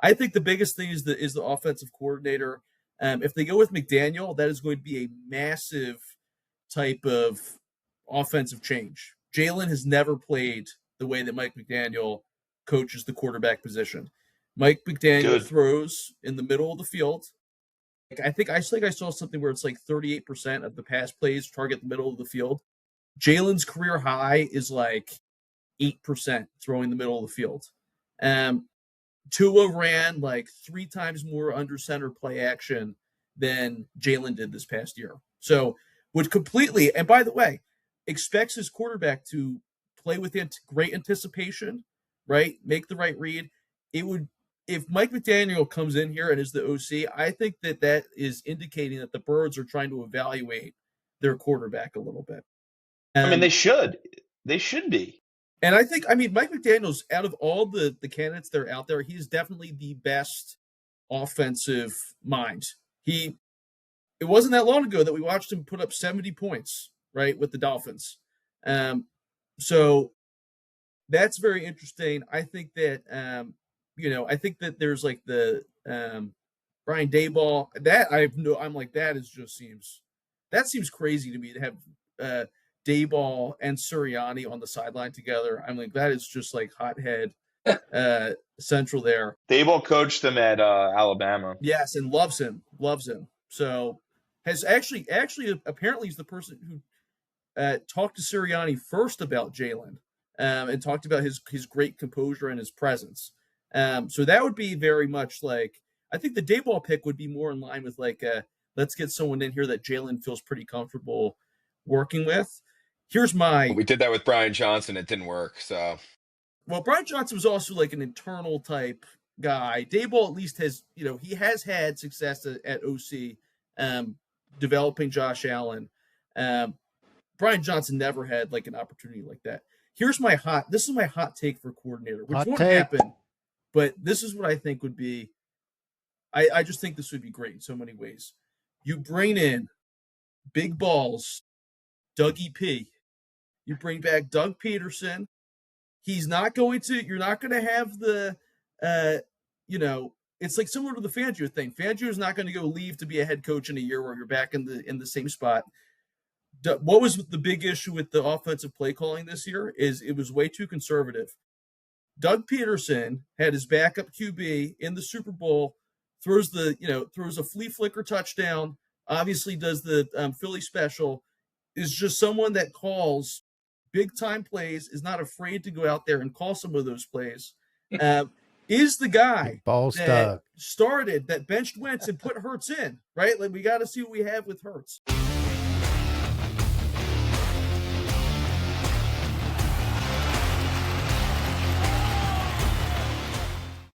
I think the biggest thing is the offensive coordinator. If they go with McDaniel, that is going to be a massive type of offensive change. Jalen has never played the way that Mike McDaniel coaches the quarterback position. Mike McDaniel Good. throws in the middle of the field. I saw something where it's like 38% of the pass plays target the middle of the field. Jalen's career high is like 8% throwing the middle of the field. Tua ran like 3 times more under center play action than Jalen did this past year. So would completely, and by the way, expects his quarterback to play with great anticipation, right? Make the right read. It would, if Mike McDaniel comes in here and is the OC, I think that is indicating that the Birds are trying to evaluate their quarterback a little bit. I mean, they should. They should be. And Mike McDaniel's, out of all the candidates that are out there, he's definitely the best offensive mind. It wasn't that long ago that we watched him put up 70 points, right, with the Dolphins. So that's very interesting. I think that, I think that there's like the Brian Daboll. That seems crazy to me to have Daboll and Sirianni on the sideline together. I'm like, that is just like hothead central there. Daboll coached him at Alabama. Yes, and loves him. So has actually apparently he's the person who talked to Sirianni first about Jalen and talked about his great composure and his presence. So that would be very much like, I think the Daboll pick would be more in line with like, let's get someone in here that Jalen feels pretty comfortable working with. We did that with Brian Johnson. It didn't work. So, well, Brian Johnson was also like an internal type guy. Daboll at least has, he has had success at OC, developing Josh Allen. Brian Johnson never had like an opportunity like that. This is my hot take for coordinator, which won't happen, but this is what I think would be. I just think this would be great in so many ways. You bring in big balls, Dougie P. You bring back Doug Peterson. You're not going to have the, it's like similar to the Fangio thing. Fangio is not going to go leave to be a head coach in a year where you're back in the same spot. What was the big issue with the offensive play calling this year is it was way too conservative. Doug Peterson had his backup QB in the Super Bowl, throws a flea flicker touchdown, obviously does the Philly special, is just someone that calls big time plays, is not afraid to go out there and call some of those plays. Is the guy that benched Wentz and put Hurts in, right? Like, we got to see what we have with Hurts.